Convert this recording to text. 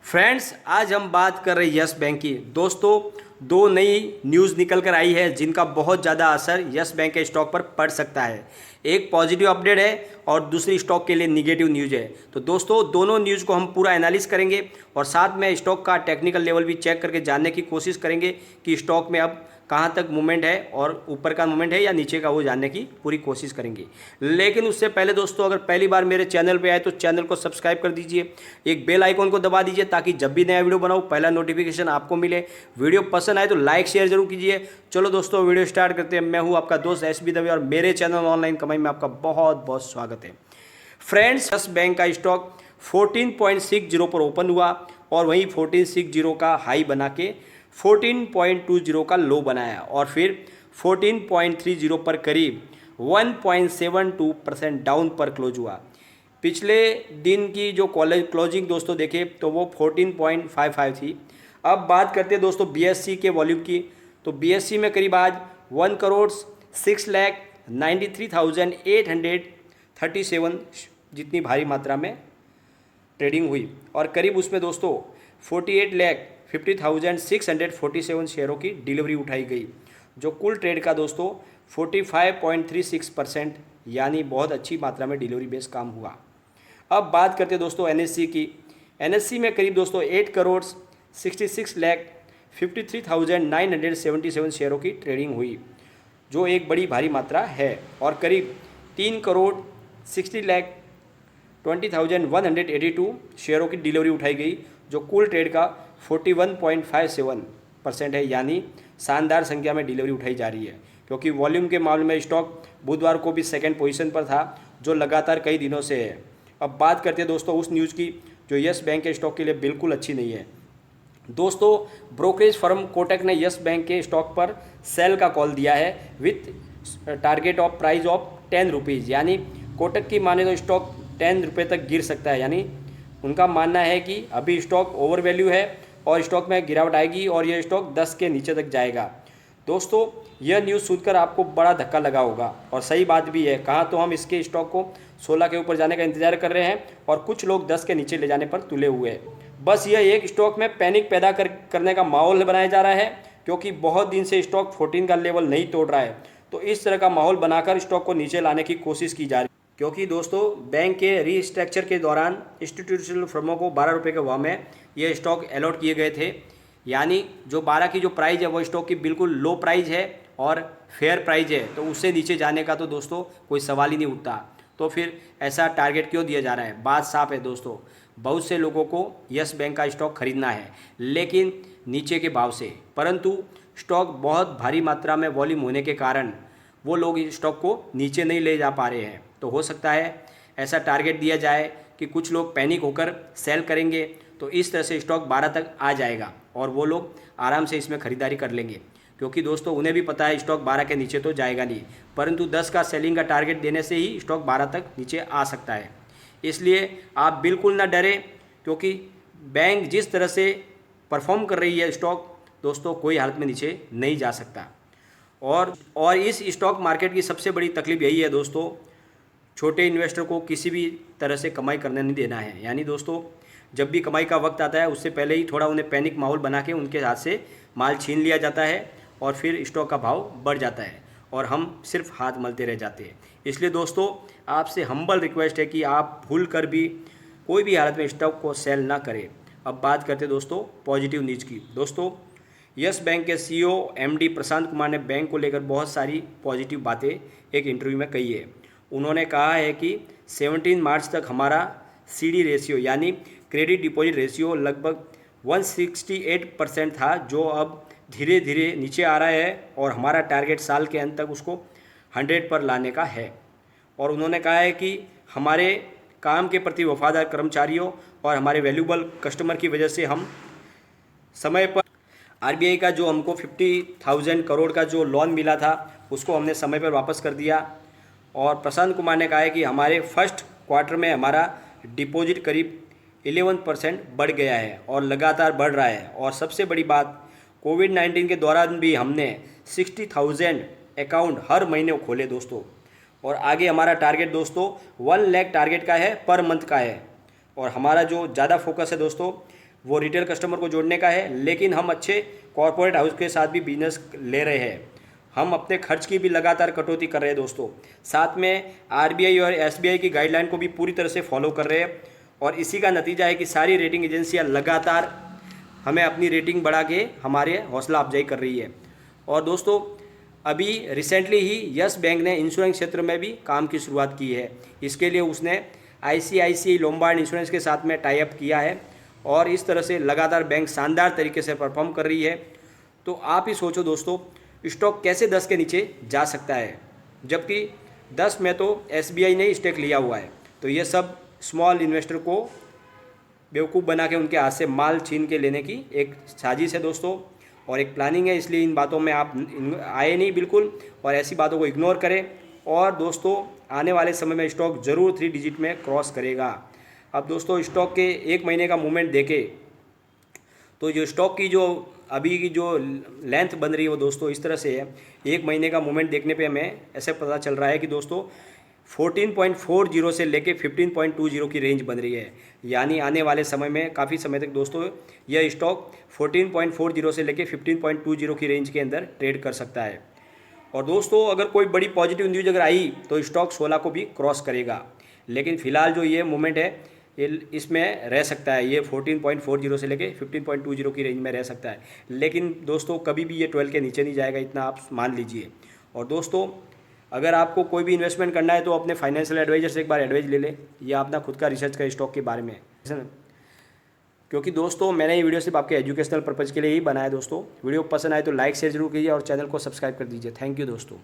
Friends, आज हम बात कर रहे हैं यस बैंक की। दोस्तों, दो नई न्यूज़ निकल कर आई है जिनका बहुत ज़्यादा असर यस बैंक के स्टॉक पर पड़ सकता है। एक पॉजिटिव अपडेट है और दूसरी स्टॉक के लिए निगेटिव न्यूज़ है। तो दोस्तों, दोनों न्यूज़ को हम पूरा एनालिस करेंगे और साथ में स्टॉक का टेक्निकल लेवल भी चेक करके जानने की कोशिश करेंगे कि स्टॉक में अब कहाँ तक मूवमेंट है और ऊपर का मूवमेंट है या नीचे का, वो जानने की पूरी कोशिश करेंगे। लेकिन उससे पहले दोस्तों, अगर पहली बार मेरे चैनल पे आए तो चैनल को सब्सक्राइब कर दीजिए, एक बेल आइकॉन को दबा दीजिए ताकि जब भी नया वीडियो बनाऊँ पहला नोटिफिकेशन आपको मिले। वीडियो पसंद आए तो लाइक शेयर जरूर कीजिए। चलो दोस्तों, वीडियो स्टार्ट करते हैं। मैं हूँ आपका दोस्त एसबी दवे और मेरे चैनल ऑनलाइन कमाई में आपका बहुत बहुत स्वागत है। फ्रेंड्स, यस बैंक का स्टॉक 14.60 पर ओपन हुआ और वहीं 1460 का हाई बना के 14.20 का लो बनाया और फिर 14.30 पर करीब 1.72% डाउन पर क्लोज हुआ। पिछले दिन की जो क्लोजिंग दोस्तों देखे तो वो 14.55 थी। अब बात करते हैं दोस्तों बीएससी के वॉल्यूम की। तो बीएससी में करीब आज 1,93,837 जितनी भारी मात्रा में ट्रेडिंग हुई और करीब उसमें दोस्तों 48,50,647 शेयरों की डिलीवरी उठाई गई, जो कुल ट्रेड का दोस्तों 45.36% यानी बहुत अच्छी मात्रा में डिलीवरी बेस काम हुआ। अब बात करते हैं दोस्तों एनएससी की। एनएससी में करीब दोस्तों 8,66,53,977 शेयरों की ट्रेडिंग हुई, जो एक बड़ी भारी मात्रा है और करीब 3,60,20,182 शेयरों की डिलीवरी उठाई गई, जो कुल ट्रेड का 41.57% है, यानी शानदार संख्या में डिलीवरी उठाई जा रही है। क्योंकि वॉल्यूम के मामले में स्टॉक बुधवार को भी सेकंड पोजीशन पर था, जो लगातार कई दिनों से है। अब बात करते हैं दोस्तों उस न्यूज़ की जो यस बैंक के स्टॉक के लिए बिल्कुल अच्छी नहीं है। दोस्तों, ब्रोकरेज फर्म कोटक ने यस बैंक के स्टॉक पर सेल का कॉल दिया है with target of price of 10 rupees, यानी कोटक की माने तो स्टॉक 10 रुपये तक गिर सकता है। यानी उनका मानना है कि अभी स्टॉक ओवर वैल्यू है और स्टॉक में गिरावट आएगी और यह स्टॉक 10 के नीचे तक जाएगा। दोस्तों, यह न्यूज़ सुनकर आपको बड़ा धक्का लगा होगा और सही बात भी है। कहाँ तो हम इसके स्टॉक को 16 के ऊपर जाने का इंतजार कर रहे हैं और कुछ लोग 10 के नीचे ले जाने पर तुले हुए हैं। बस यह एक स्टॉक में पैनिक पैदा करने का माहौल बनाया जा रहा है, क्योंकि बहुत दिन से स्टॉक 14 का लेवल नहीं तोड़ रहा है। तो इस तरह का माहौल बनाकर स्टॉक को नीचे लाने की कोशिश की जा रही है। क्योंकि दोस्तों, बैंक के रीस्ट्रक्चर के दौरान इंस्टीट्यूशनल फर्मों को 12 रुपये के भाव में ये स्टॉक अलॉट किए गए थे, यानी जो 12 की जो प्राइस है वो स्टॉक की बिल्कुल लो प्राइस है और फेयर प्राइस है। तो उससे नीचे जाने का तो दोस्तों कोई सवाल ही नहीं उठता। तो फिर ऐसा टारगेट क्यों दिया जा रहा है? बात साफ है दोस्तों, बहुत से लोगों को यस बैंक का स्टॉक खरीदना है लेकिन नीचे के भाव से, परंतु स्टॉक बहुत भारी मात्रा में वॉल्यूम होने के कारण वो लोग इस स्टॉक को नीचे नहीं ले जा पा रहे हैं। तो हो सकता है ऐसा टारगेट दिया जाए कि कुछ लोग पैनिक होकर सेल करेंगे, तो इस तरह से स्टॉक 12 तक आ जाएगा और वो लोग आराम से इसमें ख़रीदारी कर लेंगे। क्योंकि दोस्तों उन्हें भी पता है स्टॉक 12 के नीचे तो जाएगा नहीं, परंतु 10 का सेलिंग का टारगेट देने से ही स्टॉक 12 तक नीचे आ सकता है। इसलिए आप बिल्कुल ना डरें, क्योंकि बैंक जिस तरह से परफॉर्म कर रही है स्टॉक दोस्तों कोई हालत में नीचे नहीं जा सकता। और इस स्टॉक मार्केट की सबसे बड़ी तकलीफ यही है दोस्तों, छोटे इन्वेस्टर को किसी भी तरह से कमाई करने नहीं देना है। यानी दोस्तों, जब भी कमाई का वक्त आता है उससे पहले ही थोड़ा उन्हें पैनिक माहौल बना के उनके हाथ से माल छीन लिया जाता है और फिर स्टॉक का भाव बढ़ जाता है और हम सिर्फ हाथ मलते रह जाते हैं। इसलिए दोस्तों, आपसे हम्बल रिक्वेस्ट है कि आप भूल कर भी कोई भी हालत में स्टॉक को सेल ना करें। अब बात करते हैं दोस्तों पॉजिटिव न्यूज़ की। दोस्तों, यस बैंक के सीईओ एमडी प्रशांत कुमार ने बैंक को लेकर बहुत सारी पॉजिटिव बातें एक इंटरव्यू में कही है। उन्होंने कहा है कि 17 मार्च तक हमारा सीडी रेशियो यानी क्रेडिट डिपॉजिट रेशियो लगभग 168% था, जो अब धीरे धीरे नीचे आ रहा है और हमारा टारगेट साल के अंत तक उसको 100 पर लाने का है। और उन्होंने कहा है कि हमारे काम के प्रति वफादार कर्मचारियों और हमारे वैल्यूबल कस्टमर की वजह से हम समय पर आरबीआई का जो हमको 50,000 करोड़ का जो लोन मिला था उसको हमने समय पर वापस कर दिया। और प्रशांत कुमार ने कहा है कि हमारे फर्स्ट क्वार्टर में हमारा डिपॉजिट करीब 11% बढ़ गया है और लगातार बढ़ रहा है। और सबसे बड़ी बात, कोविड-19 के दौरान भी हमने 60,000 अकाउंट हर महीने खोले दोस्तों। और आगे हमारा टारगेट दोस्तों 1 लाख टारगेट का है, पर मंथ का है। और हमारा जो ज़्यादा फोकस है दोस्तों वो रिटेल कस्टमर को जोड़ने का है, लेकिन हम अच्छे कॉरपोरेट हाउस के साथ भी बिजनेस ले रहे हैं। हम अपने खर्च की भी लगातार कटौती कर रहे हैं दोस्तों। साथ में आरबीआई और एसबीआई की गाइडलाइन को भी पूरी तरह से फॉलो कर रहे हैं, और इसी का नतीजा है कि सारी रेटिंग एजेंसियां लगातार हमें अपनी रेटिंग बढ़ा के हमारे हौसला अफजाई कर रही है। और दोस्तों अभी रिसेंटली ही यस बैंक ने इंश्योरेंस क्षेत्र में भी काम की शुरुआत की है। इसके लिए उसने आईसीआईसीआई लोम्बार्ड इंश्योरेंस के साथ में टाई अप किया है, और इस तरह से लगातार बैंक शानदार तरीके से परफॉर्म कर रही है। तो आप ही सोचो दोस्तों, स्टॉक कैसे 10 के नीचे जा सकता है, जबकि 10 में तो एसबीआई ने स्टेक लिया हुआ है। तो ये सब स्मॉल इन्वेस्टर को बेवकूफ़ बना के उनके हाथ से माल छीन के लेने की एक साजिश है दोस्तों, और एक प्लानिंग है। इसलिए इन बातों में आप आए नहीं बिल्कुल, और ऐसी बातों को इग्नोर करें। और दोस्तों आने वाले समय में स्टॉक ज़रूर 3 डिजिट में क्रॉस करेगा। अब दोस्तों स्टॉक के 1 महीने का मूवमेंट देखें तो जो स्टॉक की जो अभी की जो लेंथ बन रही है वो दोस्तों इस तरह से है। 1 महीने का मूवमेंट देखने पे हमें ऐसे पता चल रहा है कि दोस्तों 14.40 से लेके 15.20 की रेंज बन रही है। यानी आने वाले समय में काफ़ी समय तक दोस्तों यह स्टॉक 14.40 से लेके 15.20 की रेंज के अंदर ट्रेड कर सकता है। और दोस्तों अगर कोई बड़ी पॉजिटिव न्यूज़ अगर आई तो स्टॉक 16 को भी क्रॉस करेगा, लेकिन फिलहाल जो ये मूवमेंट है ये इसमें रह सकता है। ये 14.40 से लेके 15.20 की रेंज में रह सकता है, लेकिन दोस्तों कभी भी ये 12 के नीचे नहीं जाएगा, इतना आप मान लीजिए। और दोस्तों अगर आपको कोई भी इन्वेस्टमेंट करना है तो अपने फाइनेंशियल एडवाइजर से एक बार एडवाइस ले ले, या अपना खुद का रिसर्च का स्टॉक के बारे में, क्योंकि दोस्तों मैंने ये वीडियो सिर्फ आपके एजुकेशनल पर्पज़ के लिए ही बनाया। दोस्तों वीडियो पसंद आए तो लाइक शेयर जरूर कीजिए और चैनल को सब्सक्राइब कर दीजिए। थैंक यू दोस्तों।